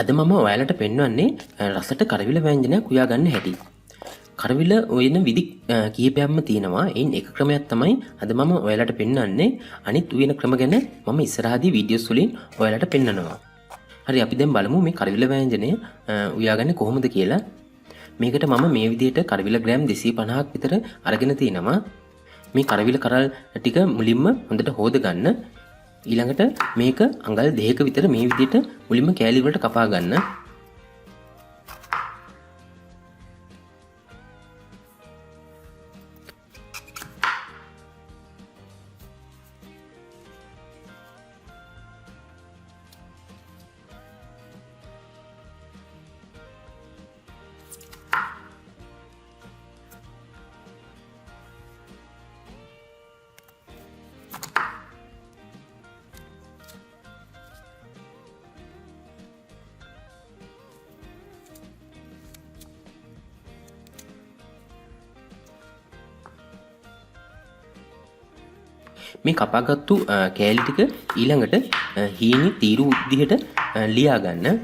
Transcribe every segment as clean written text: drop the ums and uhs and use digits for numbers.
අද මම ඔයාලට පෙන්වන්නේ රසට කරවිල ව්‍යංජනයක් උයාගන්න හැටි. කරවිල උයන විදි කීපයක්ම තියෙනවා. එයින් එක ක්‍රමයක් තමයි අද මම ඔයාලට පෙන්වන්නේ. අනිත් උයන ක්‍රම ගැන මම ඉස්සරහදී වීඩියෝස් වලින් ඔයාලට පෙන්වනවා. හරි අපි දැන් බලමු මේ කරවිල ව්‍යංජනය උයාගන්නේ කොහොමද කියලා. මේකට මම මේ විදිහට කරවිල ග්‍රෑම් 250ක් විතර අරගෙන තිනවා. මේ කරවිල කරල් ටික මුලින්ම හොඳට හොද ගන්න. ඊළඟට මේක අඟල් 2ක විතර මේ විදිහට මුලින්ම කෑලි වලට කපා ගන්න. මේ කපාගත්තු කෑලි ටික ඊළඟට හීනි තීරු විදිහට ලියා ගන්න.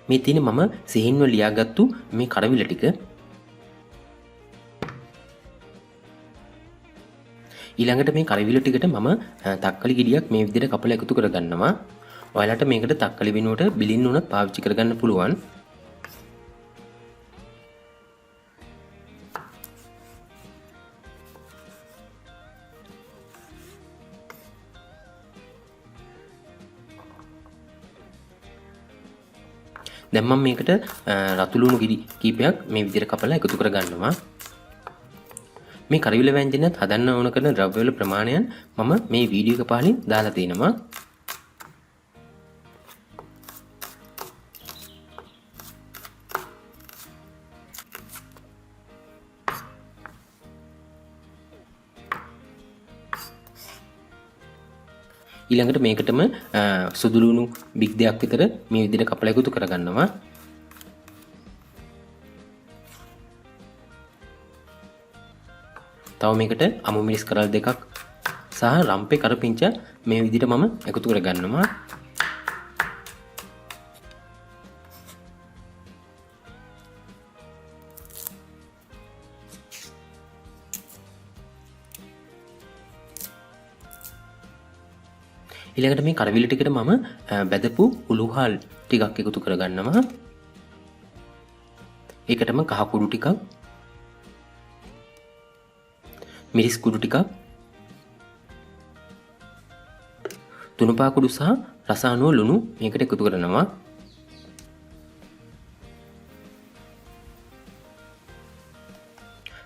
මේ තියෙන මම සිහින්ව ලියාගත්තු මේ කරවිල ටික ඊළඟට මේ කරවිල ටිකට මම තක්කලි ගෙඩියක් මේ විදිහට කපලා එකතු කරගන්නවා. ඔයාලට මේකට තක්කලි වෙනුවට බිලින්න උනත් පාවිච්චි කරගන්න පුළුවන්. දැන් මම මේකට රතු ලුණු ගෙඩි කීපයක් මේ විදිහට කපලා එකතු කරගන්නවා. මේ කරවිල ව්‍යංජනයත් හදන්න ඕන කරන ද්‍රව්‍යවල ප්‍රමාණයන් මම මේ වීඩියෝ එක පහලින් දාලා තිනවා. ඊළඟට මේකටම සුදු ලුණු බිග් දෙකක් විතර මේ විදිහට කපලා එකතු කරගන්නවා. තව මේකට අමු මිරිස් කරල් දෙකක් සහ රම්පේ කරපිංච මේ විදිහට මම එකතු කරගන්නවා. ඊළඟට මේ කරවිල ටිකට මම බැදපු උළුහල් ටිකක් එකතු කරගන්නවා. ඒකටම කහ කුඩු ටිකක්, මිරිස් කුඩු ටිකක්, තුනුපා කුඩු සහ රස අනුව ලුණු මේකට එකතු කරනවා.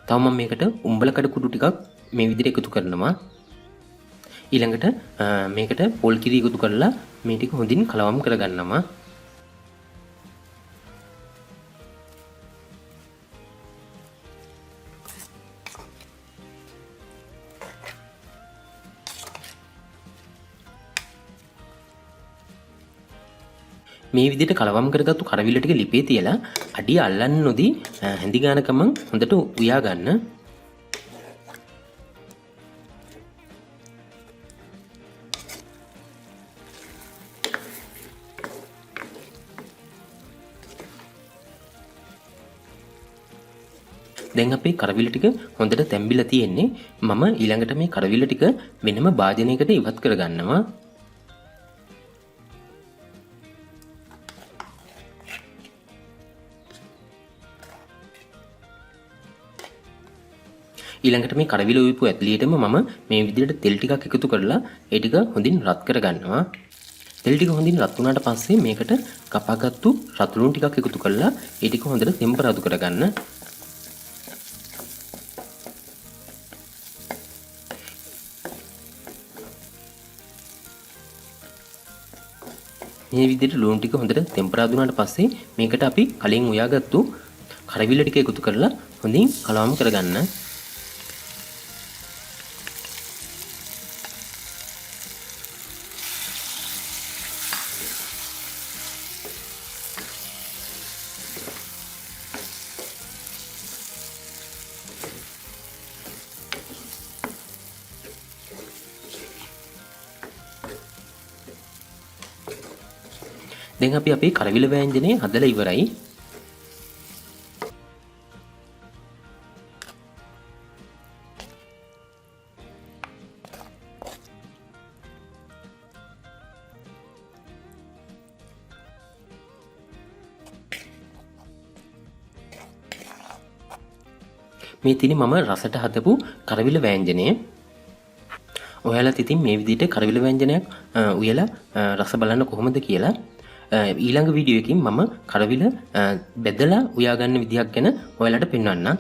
තව මම මේකට උම්බල කඩ කුඩු ටිකක් මේ විදිහට එකතු කරනවා. ඊළඟට මේකට පොල් කිරි එකතු කරලා මේ ටික හොඳින් කලවම් කරගන්නවා. මේ විදිහට කලවම් කරගත්තු කරවිල ටික ලිපේ තියලා අඩිය අල්ලන්න නොදී හැඳි ගන්නකම හොඳට උයා ගන්න. දැන් අපේ කරවිල ටික හොඳට තැම්බිලා තියෙන්නේ. මම ඊළඟට මේ කරවිල ටික වෙනම භාජනයකට ඉවත් කරගන්නවා. ඊළඟට මේ කරවිල උයපු ඇතුළියටම මම මේ විදිහට තෙල් ටිකක් එකතු කරලා ඒ ටික හොඳින් රත් කරගන්නවා. තෙල් ටික හොඳින් රත් වුණාට පස්සේ මේකට කපාගත්තු රතු ලුණු ටිකක් එකතු කරලා ඒ ටික හොඳට තෙම්පරාදු කරගන්න. මේ විදිහට ලුණු ටික හොඳට තෙම්පරාදු වුණාට පස්සේ මේකට අපි කලින් උයාගත්තු කරවිල ටික එකතු කරලා හොඳින් කලවම් කරගන්න. දැන් අපි අපේ කරවිල වෑංජනය හදලා ඉවරයි. මේ තියෙන්නේ මම රසට හදපු කරවිල වෑංජනය. ඔයාලත් ඉතින් මේ විදිහට කරවිල වෑංජනයක් උයලා රස බලන්න කොහොමද කියලා ඊළඟ වීඩියෝ එකකින් මම කරවිල බෙදලා උයා ගන්න විදිහක් ගැන ඔයාලට පෙන්වන්නම්.